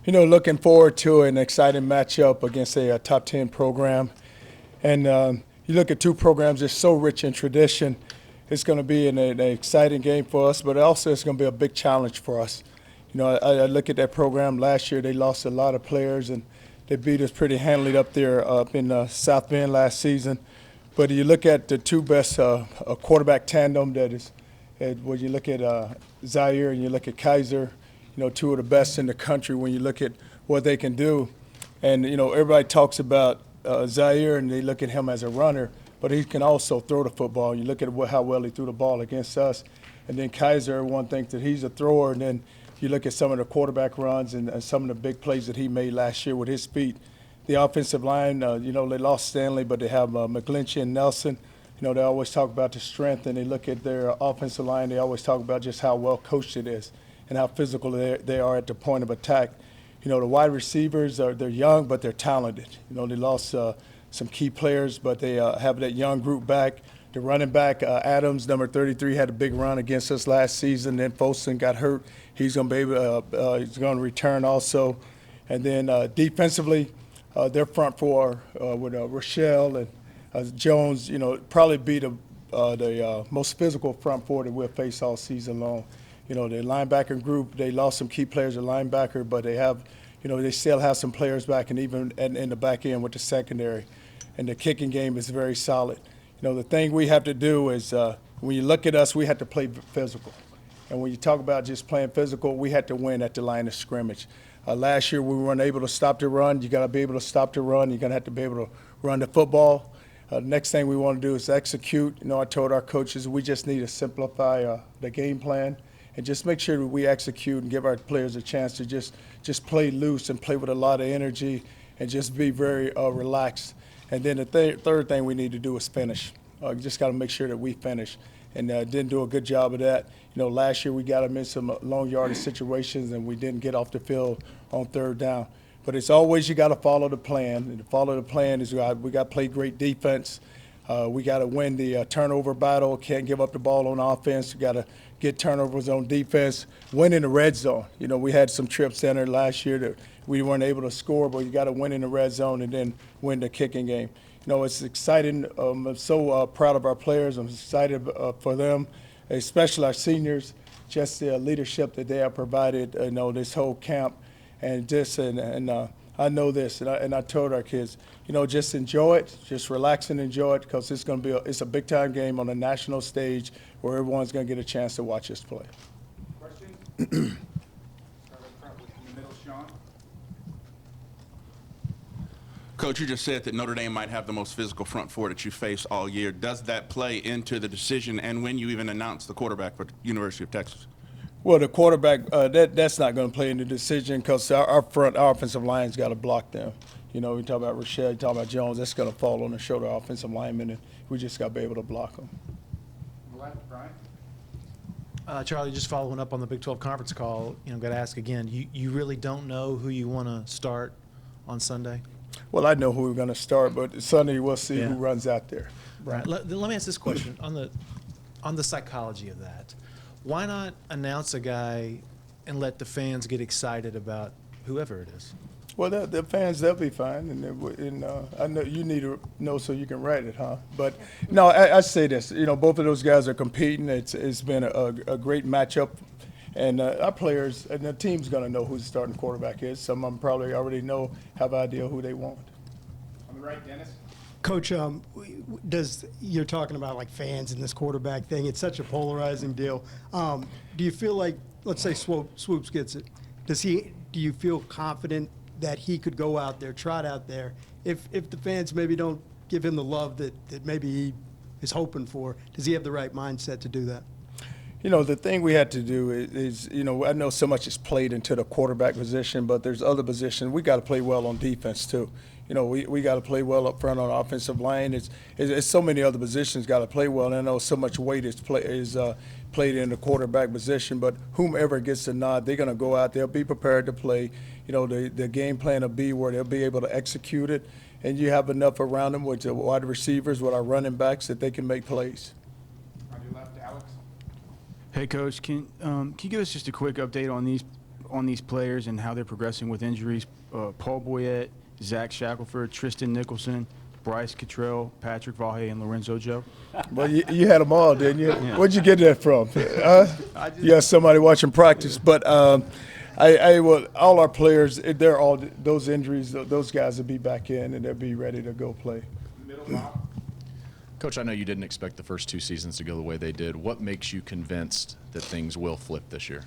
Looking forward to an exciting matchup against a top 10 program. And you look at two programs that's so rich in tradition. It's going to be an exciting game for us, but also it's going to be a big challenge for us. I look at that program last year. They lost a lot of players, and they beat us pretty handily up there up in South Bend last season. But you look at the two best quarterback tandem that is, when you look at Zaire and you look at Kaiser, two of the best in the country when you look at what they can do. And, everybody talks about Zaire and they look at him as a runner, but he can also throw the football. You look at how well he threw the ball against us. And then Kaiser, everyone thinks that he's a thrower. And then you look at some of the quarterback runs and some of the big plays that he made last year with his feet. The offensive line, they lost Stanley, but they have McGlinchey and Nelson. They always talk about the strength, and they look at their offensive line. They always talk about just how well coached it is and how physical they are at the point of attack. The wide receivers, they're young, but they're talented. They lost some key players, but they have that young group back. The running back, Adams, number 33, had a big run against us last season. Then Folsom got hurt. He's going to be he's going to return also. And then defensively, their front four with Rochelle and Jones, probably be the most physical front four that we'll face all season long. The linebacker group, they lost some key players at linebacker, but they have, they still have some players back, and even in the back end with the secondary. And the kicking game is very solid. The thing we have to do is when you look at us, we have to play physical. And when you talk about just playing physical, we had to win at the line of scrimmage. Last year, we weren't able to stop the run. You got to be able to stop the run. You're going to have to be able to run the football. Next thing we want to do is execute. I told our coaches we just need to simplify the game plan and just make sure that we execute and give our players a chance to just play loose and play with a lot of energy and just be very relaxed. And then the third thing we need to do is finish. You just got to make sure that we finish. And didn't do a good job of that. Last year we got them in some long yardage situations and we didn't get off the field on third down. But it's always you got to follow the plan. And to follow the plan is we got to play great defense. We got to win the turnover battle. Can't give up the ball on offense. We got to get turnovers on defense. Win in the red zone. We had some trips in there last year that we weren't able to score, but you got to win in the red zone and then win the kicking game. It's exciting. I'm so proud of our players. I'm excited for them, especially our seniors, just the leadership that they have provided, this whole camp. And I know this, and I told our kids, just enjoy it, just relax and enjoy it, because it's going to be it's a big-time game on a national stage where everyone's going to get a chance to watch us play. Questions? Start up front with in the middle, Sean. Coach, you just said that Notre Dame might have the most physical front four that you face all year. Does that play into the decision and when you even announce the quarterback for the University of Texas? Well, the quarterback, that's not going to play in the decision because our offensive line's got to block them. We talk about Rochelle, you talk about Jones, that's going to fall on the shoulder offensive lineman, and we just got to be able to block them. Left, Brian. Charlie, just following up on the Big 12 conference call, got to ask again, you really don't know who you want to start on Sunday? Well, I know who we're going to start, but Sunday we'll see who runs out there. Right. Let me ask this question on the psychology of that. Why not announce a guy and let the fans get excited about whoever it is? Well, the fans, they'll be fine, and I know you need to know so you can write it, huh? But no, I say this. Both of those guys are competing. It's been a great matchup, and our players and the team's going to know who the starting quarterback is. Some of them probably already have an idea who they want. On the right, Dennis. Coach, you're talking about like fans and this quarterback thing. It's such a polarizing deal. Do you feel like, let's say Swoops gets it, do you feel confident that he could go out there, trot out there, if the fans maybe don't give him the love that maybe he is hoping for? Does he have the right mindset to do that? The thing we had to do is I know so much is played into the quarterback position, but there's other positions. We got to play well on defense too. We got to play well up front on the offensive line. It's so many other positions got to play well. And I know so much weight is played in the quarterback position, but whomever gets the nod, they're going to go out there, be prepared to play. The game plan will be where they'll be able to execute it, and you have enough around them with the wide receivers, with our running backs, that they can make plays. On your left, Alex. Hey, Coach, can you give us just a quick update on these on these players and how they're progressing with injuries. Paul Boyette, Zach Shackelford, Tristan Nicholson, Bryce Cottrell, Patrick Vahe, and Lorenzo Joe. Well, you had them all, didn't you? Where'd you get that from? You have somebody watching practice. But all our players, they're all those injuries. Those guys will be back in and they'll be ready to go play. Coach, I know you didn't expect the first 2 seasons to go the way they did. What makes you convinced that things will flip this year?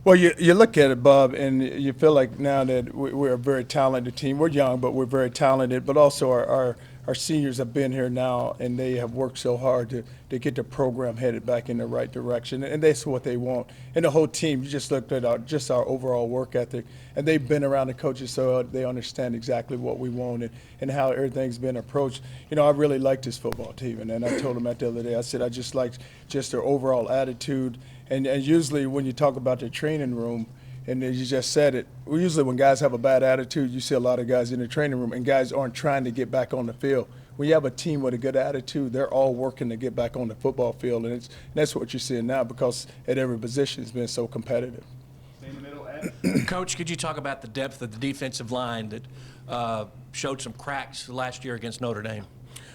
Well, you look at it, Bob, and you feel like now that we're a very talented team. We're young, but we're very talented. But also our seniors have been here now, and they have worked so hard to get the program headed back in the right direction. And that's what they want. And the whole team, you just looked at our overall work ethic. And they've been around the coaches, so they understand exactly what we want and how everything's been approached. You know, I really like this football team. And I told them that the other day. I said I just like just their overall attitude. And usually when you talk about the training room, and you just said it, usually when guys have a bad attitude, you see a lot of guys in the training room, and guys aren't trying to get back on the field. When you have a team with a good attitude, they're all working to get back on the football field, and that's what you're seeing now because at every position it's been so competitive. Coach, could you talk about the depth of the defensive line that showed some cracks last year against Notre Dame?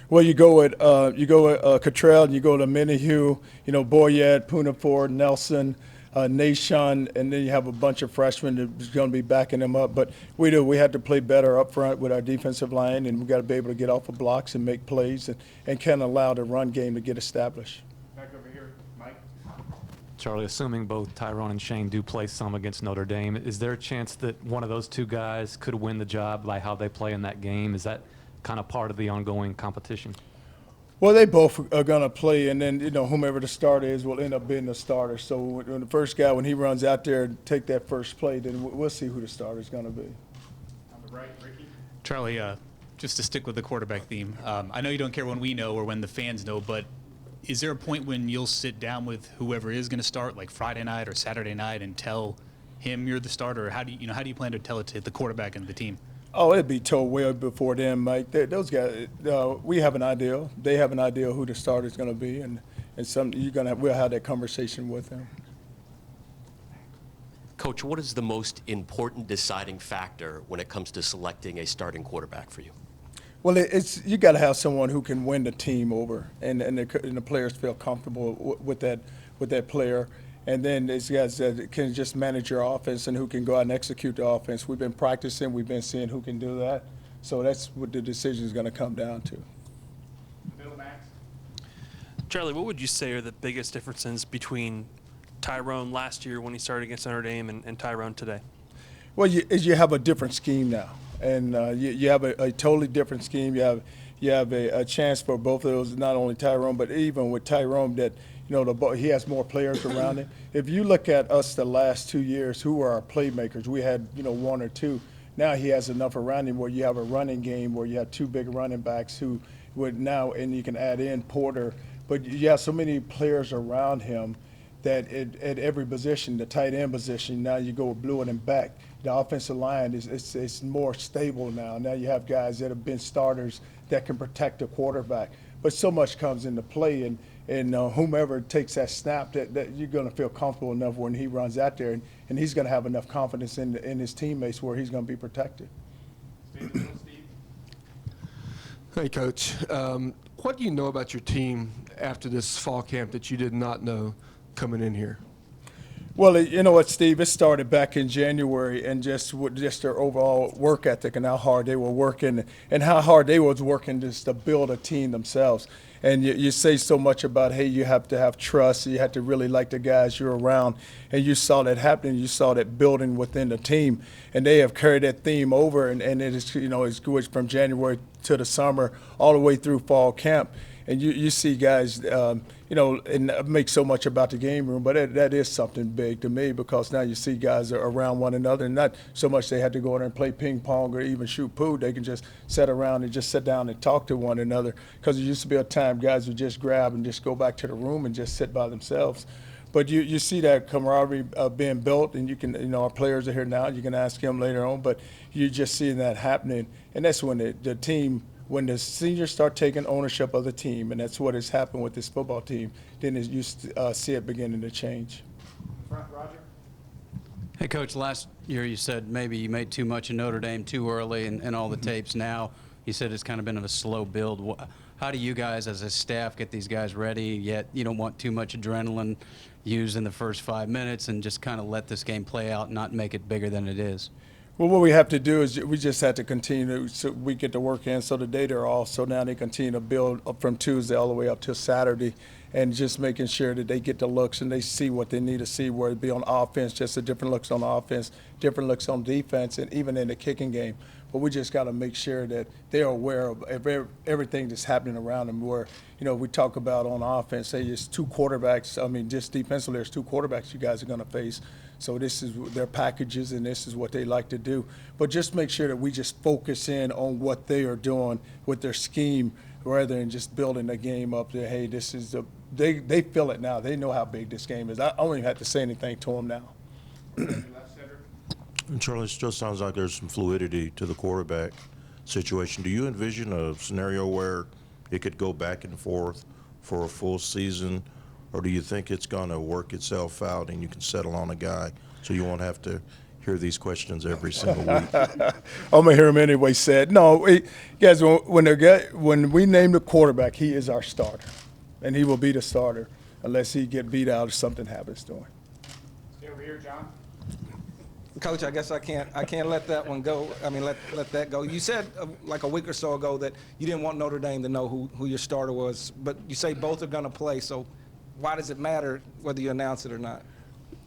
Well, you go with Cottrell, and you go to Minihue, Boyette, Punaford, Nelson, Nashon, and then you have a bunch of freshmen that's going to be backing them up. But we had to play better up front with our defensive line, and we got to be able to get off of blocks and make plays and kind of allow the run game to get established. Back over here, Mike. Charlie, assuming both Tyrone and Shane do play some against Notre Dame, is there a chance that one of those 2 guys could win the job by how they play in that game? Is that kind of part of the ongoing competition? Well, they both are going to play, and then, whomever the starter is will end up being the starter. So when the first guy, when he runs out there and take that first play, then we'll see who the starter is going to be. On the right, Ricky. Charlie, just to stick with the quarterback theme, I know you don't care when we know or when the fans know, but is there a point when you'll sit down with whoever is going to start, like Friday night or Saturday night, and tell him you're the starter? Or how do you plan to tell it to the quarterback and the team? Oh, it'd be told well before then, Mike. Those guys, we have an idea. They have an idea who the starter is going to be, and we'll have that conversation with them. Coach, what is the most important deciding factor when it comes to selecting a starting quarterback for you? Well, you got to have someone who can win the team over, and the players feel comfortable with that player. And then there's guys that can just manage your offense and who can go out and execute the offense. We've been practicing. We've been seeing who can do that. So that's what the decision is going to come down to. Bill Max. Charlie, what would you say are the biggest differences between Tyrone last year when he started against Notre Dame and Tyrone today? Well, you have a different scheme now, and you have a totally different scheme. You have a chance for both of those, not only Tyrone, but even with Tyrone that – he has more players around him. If you look at us the last 2 years, who were our playmakers? We had, 1 or 2. Now he has enough around him where you have a running game where you have 2 big running backs who would now, and you can add in Porter. But you have so many players around him that at every position, the tight end position, now you go with Blewett and Beck. The offensive line is more stable now. Now you have guys that have been starters that can protect the quarterback. But so much comes into play, and whomever takes that snap, that you're going to feel comfortable enough when he runs out there, and he's going to have enough confidence in his teammates where he's going to be protected. Steve. Hey, Coach. What do you know about your team after this fall camp that you did not know coming in here? Well, you know what, Steve? It started back in January, and just their overall work ethic and how hard they were working, and how hard they was working just to build a team themselves. And you say so much about, hey, you have to have trust. You have to really like the guys you're around, and you saw that happening. You saw that building within the team, and they have carried that theme over, and it is, it's good from January to the summer all the way through fall camp. And you see guys, and make so much about the game room, but that is something big to me because now you see guys are around one another, and not so much they have to go in there and play ping pong or even shoot pool. They can just sit around and just sit down and talk to one another because it used to be a time guys would just grab and just go back to the room and just sit by themselves. But you see that camaraderie being built, and you can, our players are here now. You can ask him later on, but you're just seeing that happening, and that's when the team. When the seniors start taking ownership of the team, and that's what has happened with this football team, then you see it beginning to change. Front, Roger. Hey, Coach, last year you said maybe you made too much in Notre Dame too early and all the tapes. Now you said it's kind of been of a slow build. How do you guys as a staff get these guys ready, yet you don't want too much adrenaline used in the first 5 minutes and just kind of let this game play out and not make it bigger than it is? Well, what we have to do is we just have to continue so we get the work in, so the data are off, so now they continue to build up from Tuesday all the way up till Saturday, and just making sure that they get the looks and they see what they need to see, where it be on offense, just the different looks on offense, different looks on defense, and even in the kicking game. But we just got to make sure that they're aware of everything that's happening around them, where, we talk about on offense, say it's two quarterbacks, just defensively, there's two quarterbacks you guys are going to face. So this is their packages, and this is what they like to do. But just make sure that we just focus in on what they are doing with their scheme, rather than just building the game up to, hey, this is they feel it now. They know how big this game is. I don't even have to say anything to them now. Charlie, it still sounds like there's some fluidity to the quarterback situation. Do you envision a scenario where it could go back and forth for a full season? Or do you think it's going to work itself out and you can settle on a guy so you won't have to hear these questions every single week? I'm going to hear him anyway said. No, guys, when we name the quarterback, he is our starter. And he will be the starter unless he get beat out or something happens to him. Stay over here, John. Coach, I guess I can't let that one go. Let that go. You said like a week or so ago that you didn't want Notre Dame to know who your starter was, but you say both are going to play, so why does it matter whether you announce it or not?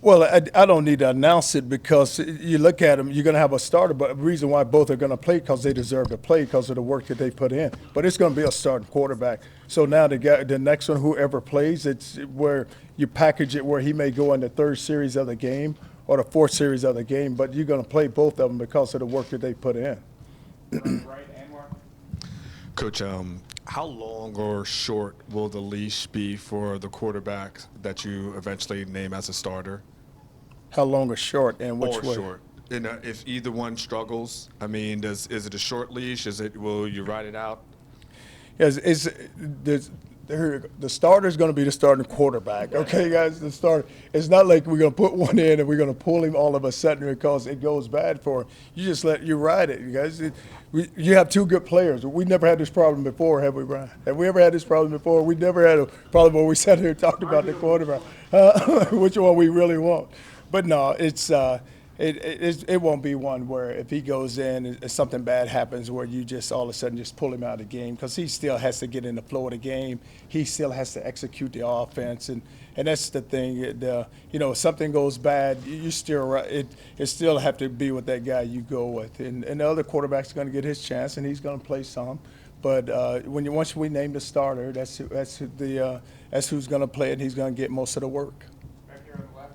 Well, I don't need to announce it, because you look at them, you're going to have a starter, but the reason why both are going to play because they deserve to play because of the work that they put in. But it's going to be a starting quarterback. So now the next one, whoever plays, it's where you package it where he may go in the third series of the game or the fourth series of the game, but you're going to play both of them because of the work that they put in. Right, Anwar. Coach, how long or short will the leash be for the quarterback that you eventually name as a starter? How long or short, and which way? Or short. And if either one struggles, is it a short leash? Will you ride it out? Yes, the starter is going to be the starting quarterback. Okay, guys, the starter. It's not like we're going to put one in and we're going to pull him all of a sudden because it goes bad for him. You just you ride it, you guys. You have two good players. We never had this problem before, have we, Brian? Have we ever had this problem before? We never had a problem where we sat here and talked about the quarterback, which one we really want. But no, it won't be one where if he goes in and something bad happens where you just all of a sudden just pull him out of the game, because he still has to get in the flow of the game. He still has to execute the offense, and that's the thing. If something goes bad, you still it still have to be with that guy you go with, and the other quarterback's going to get his chance and he's going to play some. But once we name the starter, that's who's going to play it, and he's going to get most of the work. Back here on the left.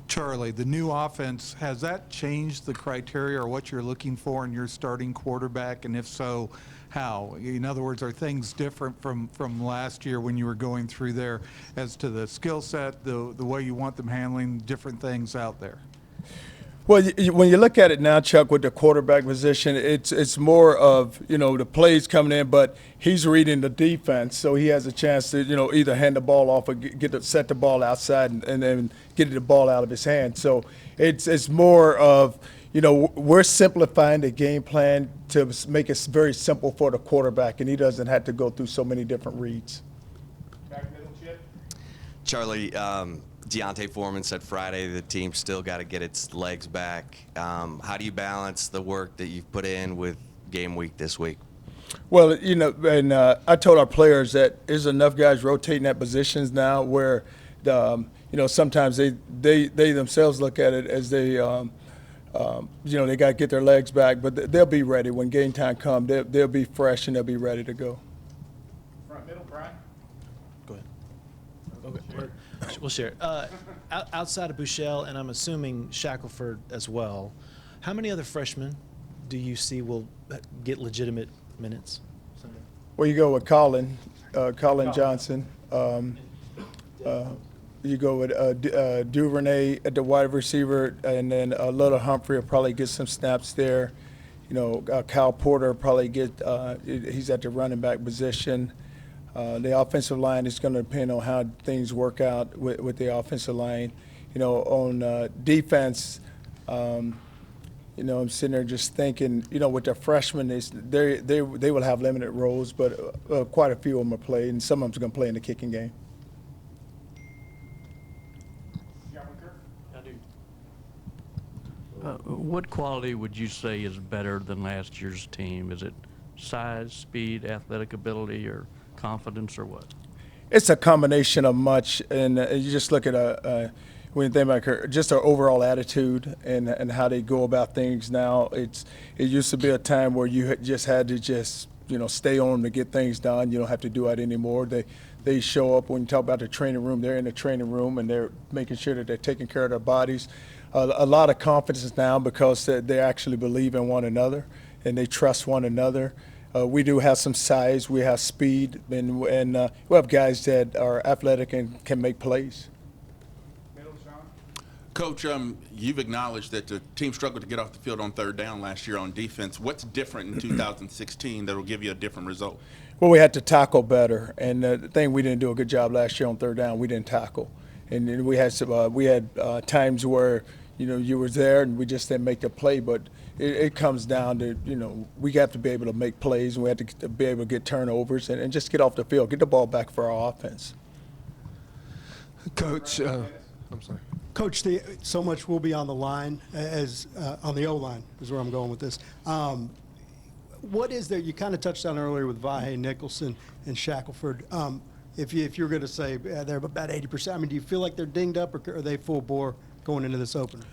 Charlie, the new offense, has that changed the criteria or what you're looking for in your starting quarterback? And if so, how? In other words, are things different from last year when you were going through there as to the skill set, the way you want them handling different things out there? Well, when you look at it now, Chuck, with the quarterback position, it's more of, the plays coming in, but he's reading the defense, so he has a chance to, either hand the ball off or set the ball outside and then get the ball out of his hand. So it's more of, we're simplifying the game plan to make it very simple for the quarterback, and he doesn't have to go through so many different reads. Back middle, Chip. Charlie, Deontay Foreman said Friday the team still got to get its legs back. How do you balance the work that you've put in with game week this week? Well, and I told our players that there's enough guys rotating at positions now where, sometimes they themselves look at it as they got to get their legs back, but they'll be ready when game time comes. They'll be fresh and they'll be ready to go. Front middle, Brian. Go ahead. Okay. We'll share. Outside of Buechele, and I'm assuming Shackelford as well, how many other freshmen do you see will get legitimate minutes Sunday? Well, you go with Colin Johnson. You go with Duvernay at the wide receiver, and then Little Humphrey will probably get some snaps there. Kyle Porter probably he's at the running back position. The offensive line is going to depend on how things work out with the offensive line. on defense, you know, I'm sitting there just thinking, you know, with their freshmen, they will have limited roles, but quite a few of them are playing, and some of them are going to play in the kicking game. What quality would you say is better than last year's team? Is it size, speed, athletic ability, or confidence, or what? It's a combination of much, and you just look at when you think about just our overall attitude and how they go about things now. It used to be a time where you just had to just, you know, stay on to get things done. You don't have to do that anymore. They show up. When you talk about the training room, they're in the training room and they're making sure that they're taking care of their bodies. A lot of confidence now because they actually believe in one another and they trust one another. We do have some size, we have speed, and we have guys that are athletic and can make plays. Coach, you've acknowledged that the team struggled to get off the field on third down last year on defense. What's different in 2016 that will give you a different result? Well, we had to tackle better, and the thing we didn't do a good job last year on third down. We didn't tackle, and then we had times where, you know, you were there and we just didn't make the play. But it comes down to, you know, we have to be able to make plays, and we have to be able to get turnovers and just get off the field, get the ball back for our offense. Coach, I'm sorry. Coach, so much will be on the line as on the O-line is where I'm going with this. What is there? You kind of touched on earlier with Vahe, Nicholson, and Shackelford. If you're going to say they're about 80%, I mean, do you feel like they're dinged up, or are they full bore going into this opener?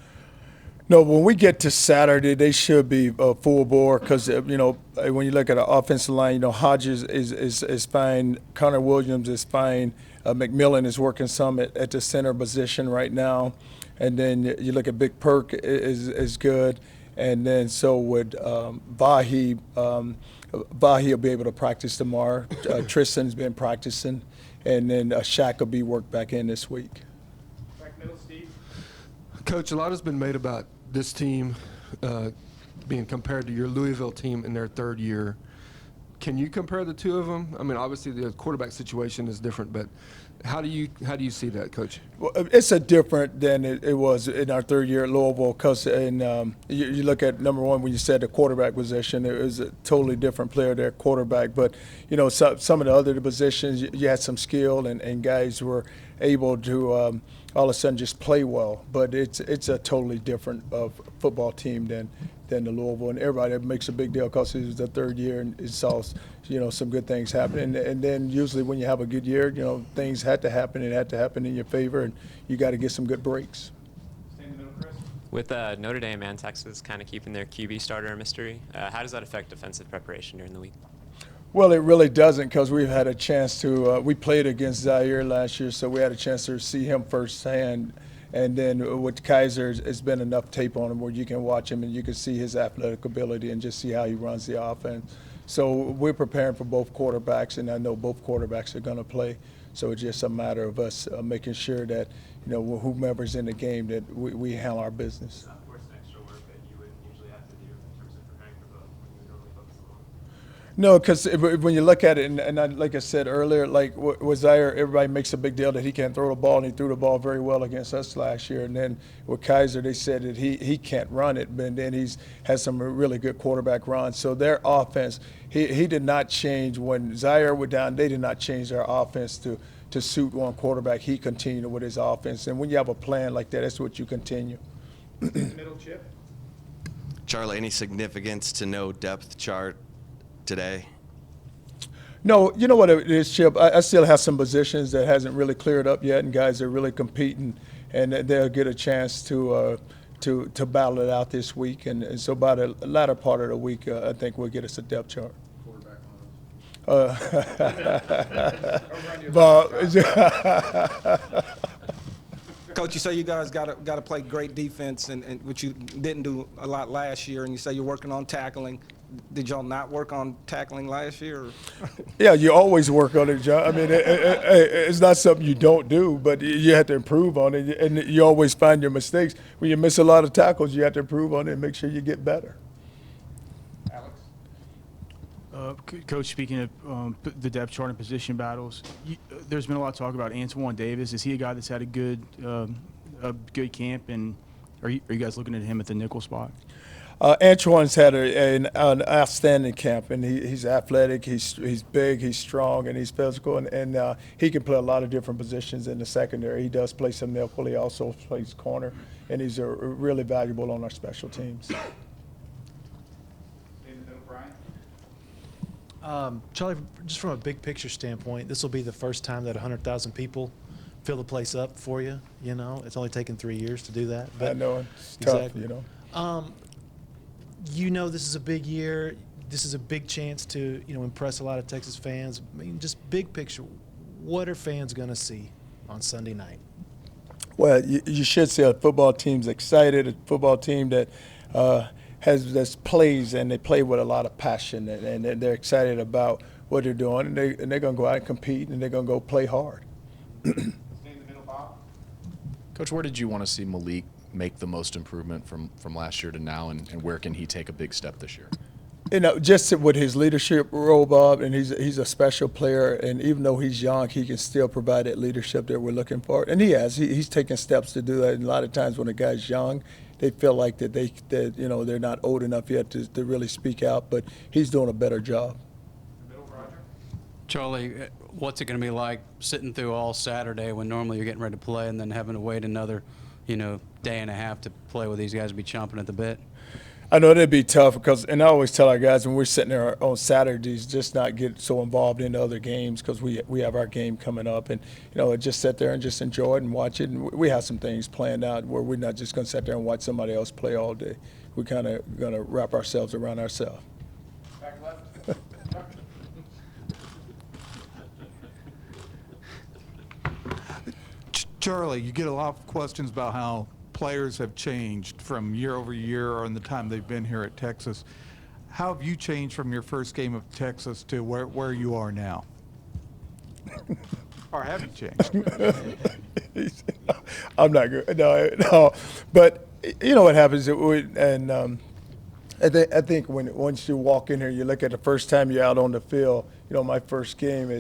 No, when we get to Saturday, they should be full bore because, you know, when you look at the offensive line, you know, Hodges is fine, Connor Williams is fine, McMillan is working some at the center position right now, and then you look at Big Perk is good, and then so would Vahe. Vahe will be able to practice tomorrow. Tristan's been practicing, and then Shaq will be worked back in this week. Back middle, Steve. Coach, a lot has been made about this team being compared to your Louisville team in their third year. Can you compare the two of them? I mean, obviously the quarterback situation is different, but how do you see that, Coach? Well, it's a different than it was in our third year at Louisville because you look at number one when you said the quarterback position, it was a totally different player there, quarterback. But you know, some of the other positions you had some skill and guys were able to all of a sudden just play well. But it's a totally different football team than the Louisville, and everybody makes a big deal because it was the third year and it saw, you know, some good things happen. And then usually when you have a good year, you know, things had to happen. It had to happen in your favor, and you got to get some good breaks. Stay in the middle, Chris. With Notre Dame and Texas kind of keeping their QB starter a mystery, how does that affect defensive preparation during the week? Well, it really doesn't because we've had a chance to we played against Zaire last year, so we had a chance to see him firsthand. And then with Kaiser, it's been enough tape on him where you can watch him and you can see his athletic ability and just see how he runs the offense. So we're preparing for both quarterbacks, and I know both quarterbacks are going to play. So it's just a matter of us making sure that, you know, whomever's in the game, that we handle our business. No, because when you look at it, and like I said earlier, like with Zaire, everybody makes a big deal that he can't throw the ball, and he threw the ball very well against us last year. And then with Kaiser, they said that he can't run it, but then he's has some really good quarterback runs. So their offense, he did not change. When Zaire were down, they did not change their offense to suit one quarterback. He continued with his offense. And when you have a plan like that, that's what you continue. Middle, Chip. Charlie, any significance to no depth chart today? No, you know what it is, Chip? I still have some positions that hasn't really cleared up yet, and guys are really competing, and they'll get a chance to battle it out this week. And so by the latter part of the week, I think we'll get us a depth chart. Coach, you say you guys got to play great defense, and which you didn't do a lot last year, and you say you're working on tackling. Did y'all not work on tackling last year? Yeah, you always work on it, John. I mean, it's not something you don't do, but you have to improve on it, and you always find your mistakes. When you miss a lot of tackles, you have to improve on it and make sure you get better. Coach, speaking of the depth chart and position battles, there's been a lot of talk about Antoine Davis. Is he a guy that's had a good a good camp, and are you guys looking at him at the nickel spot? Antoine's had an outstanding camp, and he's athletic, he's big, he's strong, and he's physical, and he can play a lot of different positions in the secondary. He does play some nickel. He also plays corner, and he's really valuable on our special teams. Charlie, just from a big picture standpoint, this will be the first time that 100,000 people fill the place up for you. You know, it's only taken 3 years to do that. I know it's tough, you know. You know, this is a big year. This is a big chance to, you know, impress a lot of Texas fans. I mean, just big picture, what are fans going to see on Sunday night? Well, you should see a football team's excited, a football team that has plays, and they play with a lot of passion, and they're excited about what they're doing, and they're going to go out and compete, and they're going to go play hard. Coach, where did you want to see Malik make the most improvement from last year to now, and where can he take a big step this year? You know, just with his leadership role, Bob, and he's a special player, and even though he's young, he can still provide that leadership that we're looking for, and he has. He's taken steps to do that. And a lot of times when a guy's young, they feel like that you know, they're not old enough yet to really speak out, but he's doing a better job. Charlie, what's it going to be like sitting through all Saturday when normally you're getting ready to play and then having to wait another, you know, day and a half to play with these guys be chomping at the bit? I know that'd be tough and I always tell our guys when we're sitting there on Saturdays, just not get so involved in other games because we have our game coming up, and you know, just sit there and just enjoy it and watch it. And we have some things planned out where we're not just going to sit there and watch somebody else play all day. We're kind of going to wrap ourselves around ourselves. Back left. Charlie, you get a lot of questions about how players have changed from year over year or in the time they've been here at Texas. How have you changed from your first game of Texas to where you are now? Or have you changed? I'm not good. No. But you know what happens, I think once you walk in here, you look at the first time you're out on the field. You know, my first game,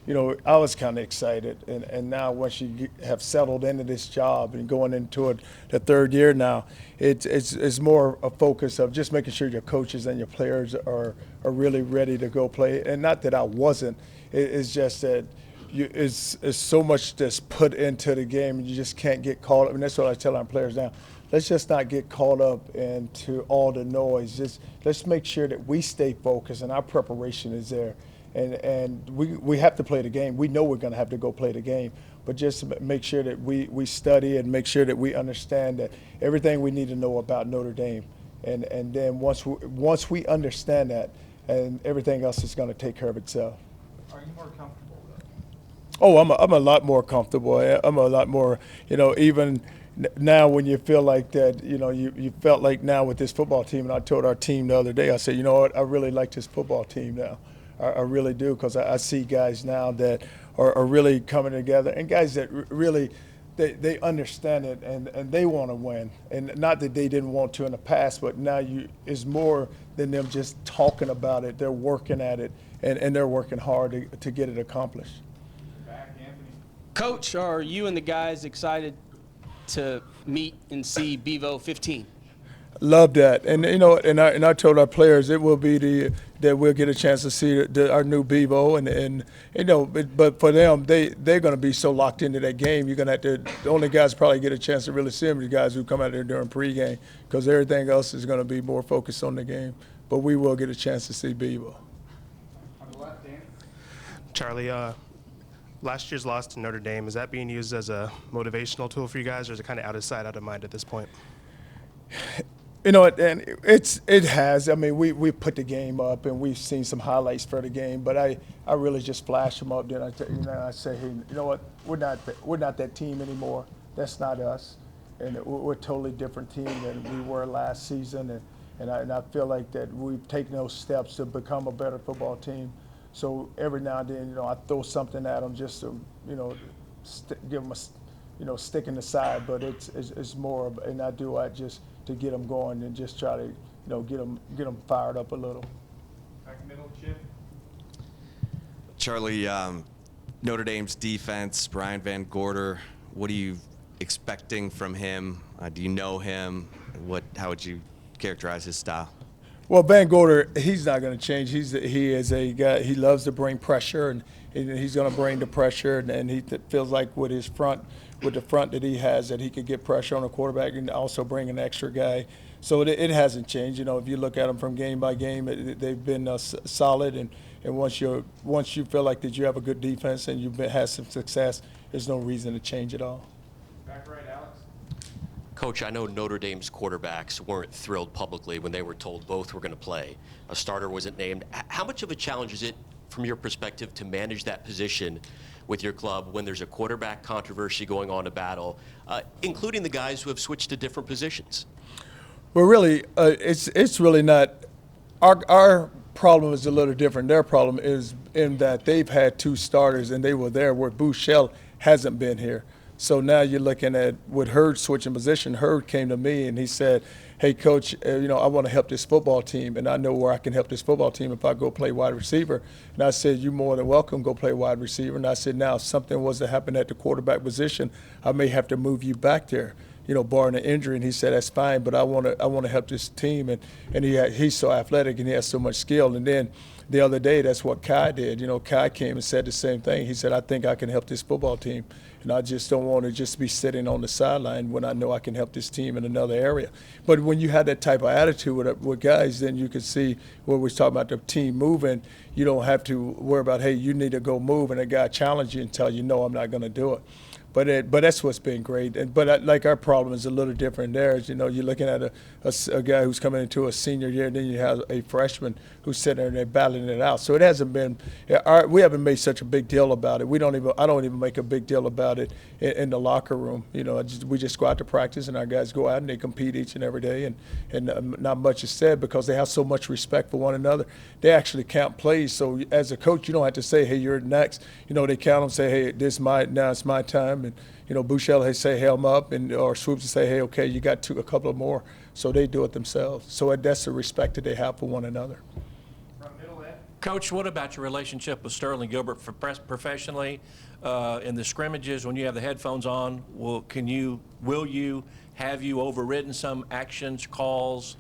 you know, I was kind of excited, and now once you have settled into this job and going into it the third year now, it's more a focus of just making sure your coaches and your players are really ready to go play. And not that I wasn't, it's just that it's so much that's put into the game, and you just can't get caught up. And that's what I tell our players now. Let's just not get caught up into all the noise. Just let's make sure that we stay focused and our preparation is there. And we have to play the game. We know we're going to have to go play the game, but just make sure that we study and make sure that we understand that everything we need to know about Notre Dame. And then once we understand that, and everything else is going to take care of itself. Are you more comfortable though? Oh, I'm a lot more comfortable. I'm a lot more, you know, even now when you feel like that, you know, you felt like now with this football team, and I told our team the other day, I said, you know what, I really like this football team now. I really do, because I see guys now that are really coming together, and guys that really they understand it and they want to win. And not that they didn't want to in the past, but now it's more than them just talking about it. They're working at it, and they're working hard to get it accomplished. Coach, are you and the guys excited to meet and see Bevo 15? Love that, and you know, and I told our players it will be that we'll get a chance to see our new Bevo, and you know, but for them, they're going to be so locked into that game. You're going to have to. The only guys probably get a chance to really see them are the guys who come out there during pregame, because everything else is going to be more focused on the game. But we will get a chance to see Bevo. On the left, Dan. Charlie, last year's loss to Notre Dame, is that being used as a motivational tool for you guys, or is it kind of out of sight, out of mind at this point? You know, and it has. I mean, we put the game up, and we've seen some highlights for the game. But I really just flash them up. Then I say, hey, you know what? We're not that team anymore. That's not us, and we're a totally different team than we were last season. And I feel like that we've taken those steps to become a better football team. So every now and then, you know, I throw something at them just to, you know, give them a, you know, stick in the side. But it's more, and I just to get them going and just try to, you know, get them fired up a little. Back middle, Chip. Charlie, Notre Dame's defense, Brian Van Gorder, what do you expecting from him? Do you know him? How would you characterize his style? Well, Van Gorder, he's not going to change. He is a guy. He loves to bring pressure, and he's going to bring the pressure. And he feels like with the front that he has, that he could get pressure on the quarterback and also bring an extra guy. So it hasn't changed. If you look at them from game by game, they've been solid. And once you feel like that you have a good defense and you've had some success, there's no reason to change it all. Back right, Alex. Coach, I know Notre Dame's quarterbacks weren't thrilled publicly when they were told both were going to play. A starter wasn't named. How much of a challenge is it, from your perspective, to manage that position with your club when there's a quarterback controversy going on to battle, including the guys who have switched to different positions? Well, really, it's really not. Our problem is a little different. Their problem is in that they've had two starters and they were there where Bouchel hasn't been here. So now you're looking at with Hurd switching position. Hurd came to me and he said, "Hey, Coach, I want to help this football team, and I know where I can help this football team if I go play wide receiver." And I said, "You're more than welcome. Go play wide receiver." And I said, "Now, if something was to happen at the quarterback position, I may have to move you back there, barring an injury." And he said, "That's fine, but I want to help this team." And he's so athletic and he has so much skill. And then the other day, that's what Kai did. Kai came and said the same thing. He said, "I think I can help this football team. And I just don't want to just be sitting on the sideline when I know I can help this team in another area." But when you have that type of attitude with guys, then you can see where we're talking about the team moving. You don't have to worry about, hey, you need to go move, and a guy challenge you and tell you, no, I'm not going to do it. But that's what's been great. But our problem is a little different there. You're looking at a guy who's coming into a senior year, and then you have a freshman who's sitting there and they're battling it out. So it hasn't been. We haven't made such a big deal about it. I don't even make a big deal about it in the locker room. We just go out to practice, and our guys go out and they compete each and every day, and not much is said because they have so much respect for one another. They actually count plays. So as a coach, you don't have to say, hey, you're next. They count them, say, hey, now it's my time. And Bouchel, they say, helm up, or Swoops will say, hey, okay, you got a couple of more. So they do it themselves. So that's the respect that they have for one another. Coach, what about your relationship with Sterling Gilbert professionally in the scrimmages when you have the headphones on? Have you overridden some actions, calls,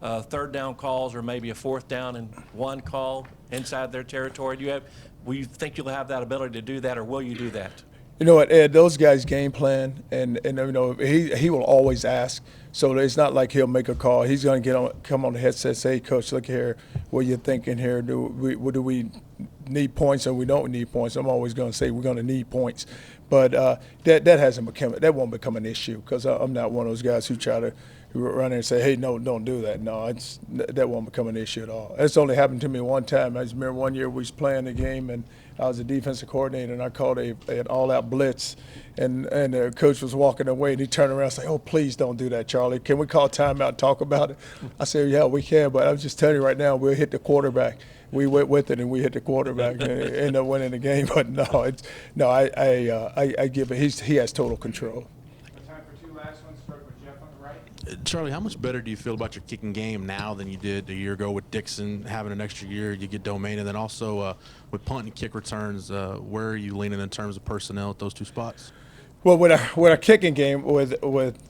third down calls, or maybe a fourth down and one call inside their territory? Will you think you'll have that ability to do that, or will you do that? You know what, Ed, those guys game plan, and he will always ask. So it's not like he'll make a call. He's going to come on the headset, say, "Coach, look here, what are you thinking here? Do we need points or we don't need points?" I'm always going to say we're going to need points. But that won't become an issue because I'm not one of those guys who try to run in and say, "Hey, no, don't do that." No, that won't become an issue at all. It's only happened to me one time. I remember one year we was playing the game and I was a defensive coordinator and I called an all-out blitz, and the coach was walking away and he turned around and said, "Oh, please don't do that, Charlie. Can we call timeout and talk about it?" I said, "Yeah, we can, but I'm just telling you right now, we'll hit the quarterback." We went with it and we hit the quarterback and ended up winning the game. But I give it. He has total control. Time for two last ones. Start with Jeff on the right. Charlie, how much better do you feel about your kicking game now than you did a year ago with Dixon having an extra year? You get Domain, and then also with punt and kick returns, where are you leaning in terms of personnel at those two spots? Well, with our kicking game, with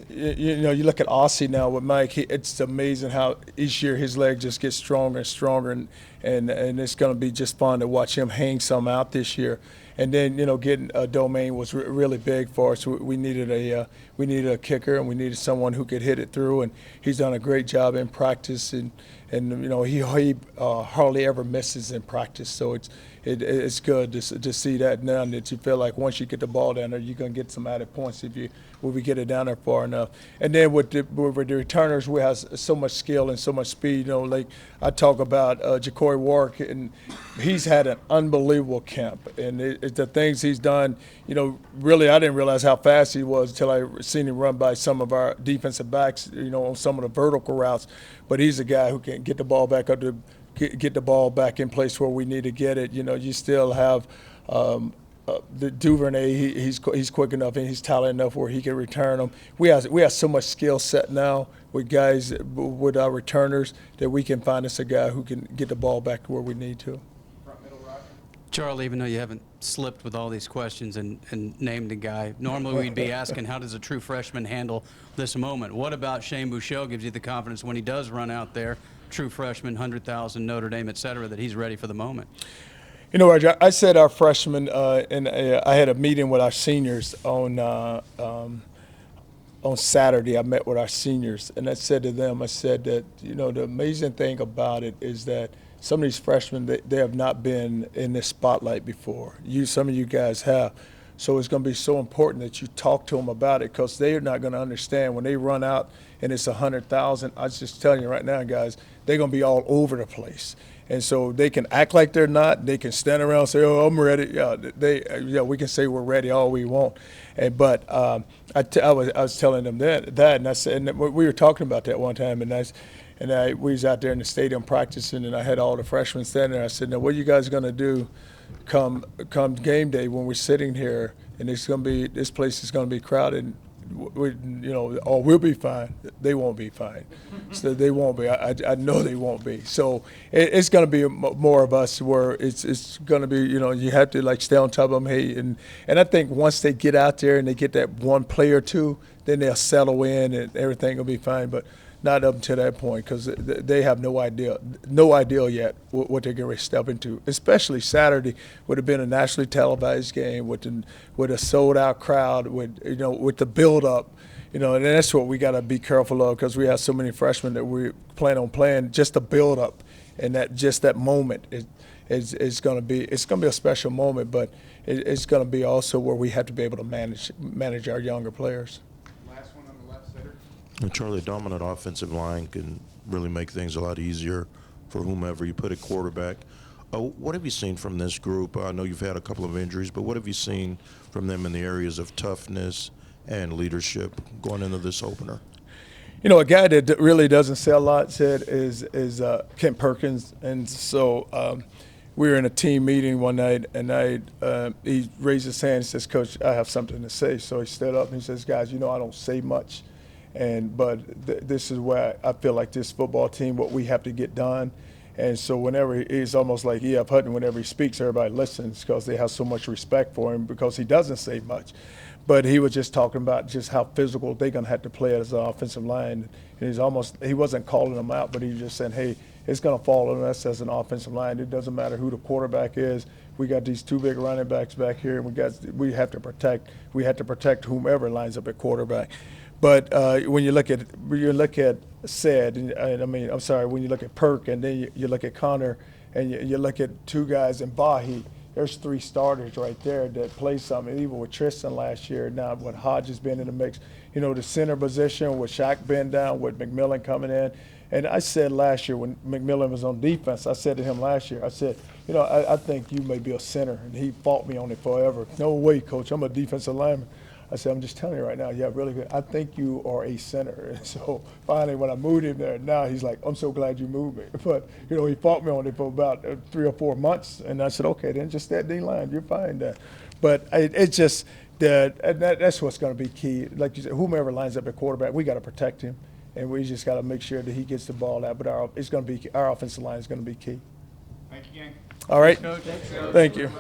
you look at Aussie now with Mike. It's amazing how each year his leg just gets stronger and stronger, and it's going to be just fun to watch him hang some out this year. And then getting a Domain was really big for us. We needed a kicker, and we needed someone who could hit it through. And he's done a great job in practice, and he hardly ever misses in practice. So it's good to see that now that you feel like once you get the ball down there, you're going to get some added points if we get it down there far enough. And then with the returners, we have so much skill and so much speed. Like I talk about Ja'Cory Warwick, and he's had an unbelievable camp. And the things he's done, really I didn't realize how fast he was until I seen him run by some of our defensive backs, on some of the vertical routes. But he's a guy who can get the ball back up to get the ball back in place where we need to get it. You still have the Duvernay. He's quick enough and he's talented enough where he can return them. We have so much skill set now with guys with our returners that we can find us a guy who can get the ball back where we need to. Charlie, even though you haven't slipped with all these questions and named a guy, normally we'd be asking how does a true freshman handle this moment? What about Shane Buechele gives you the confidence when he does run out there, true freshman, 100,000, Notre Dame, et cetera, that he's ready for the moment? You know, Roger, I said our freshmen, and I had a meeting with our seniors on Saturday. I met with our seniors, and I said to them, I said that, you know, the amazing thing about it is that some of these freshmen, they have not been in this spotlight before. Some of you guys have. So it's going to be so important that you talk to them about it, because they're not going to understand when they run out and it's 100,000. I was just telling you right now, guys, they're going to be all over the place. And so they can act like they're not. They can stand around and say, "Oh, I'm ready." Yeah, we can say we're ready all we want. But I was telling them that, and I said, and we were talking about that one time, we was out there in the stadium practicing, and I had all the freshmen standing there. I said, "Now, what are you guys going to do come game day when we're sitting here, and this place is going to be crowded? We'll be fine. They won't be fine. So they won't be. I know they won't be. So it's going to be more of us where it's going to be, you have to like stay on top of them. Hey, and I think once they get out there and they get that one play or two, then they'll settle in and everything will be fine. But not up to that point, because they have no idea yet what they're going to step into. Especially Saturday would have been a nationally televised game with a sold-out crowd, with the build-up, and that's what we got to be careful of, because we have so many freshmen that we plan on playing. Just the build-up and that moment is going to be a special moment, but it's going to be also where we have to be able to manage our younger players. And Charlie, a dominant offensive line can really make things a lot easier for whomever you put at quarterback. What have you seen from this group? I know you've had a couple of injuries, but what have you seen from them in the areas of toughness and leadership going into this opener? A guy that really doesn't say a lot is Kent Perkins. And so we were in a team meeting one night, and he raised his hand and says, "Coach, I have something to say." So he stood up and he says, "Guys, I don't say much. But this is where I feel like this football team, what we have to get done." And so whenever it's almost like E.F. Hutton, whenever he speaks, everybody listens, because they have so much respect for him, because he doesn't say much. But he was just talking about just how physical they're going to have to play as an offensive line. And he wasn't calling them out, but he was just saying, "Hey, it's going to fall on us as an offensive line. It doesn't matter who the quarterback is. We got these two big running backs back here, and we have to protect whomever lines up at quarterback." But when you look at Said, when you look at Perk, and then you look at Connor, and you look at two guys in Bahi, there's three starters right there that play something. Even with Tristan last year, now with Hodge has been in the mix. The center position with Shaq being down, with McMillan coming in. And I said last year when McMillan was on defense, I said to him last year, I said, I think you may be a center. And he fought me on it forever. "No way, Coach, I'm a defensive lineman." I said, "I'm just telling you right now, yeah, really good. I think you are a center." And so finally, when I moved him there, now he's like, "I'm so glad you moved me." But, he fought me on it for about 3 or 4 months. And I said, "Okay, then just that D-line, you're fine there." But it's just that's what's going to be key. Like you said, whomever lines up at quarterback, we got to protect him. And we just got to make sure that he gets the ball out. But our offensive line is going to be key. Thank you, gang. All right. Thanks, Coach. Thank you.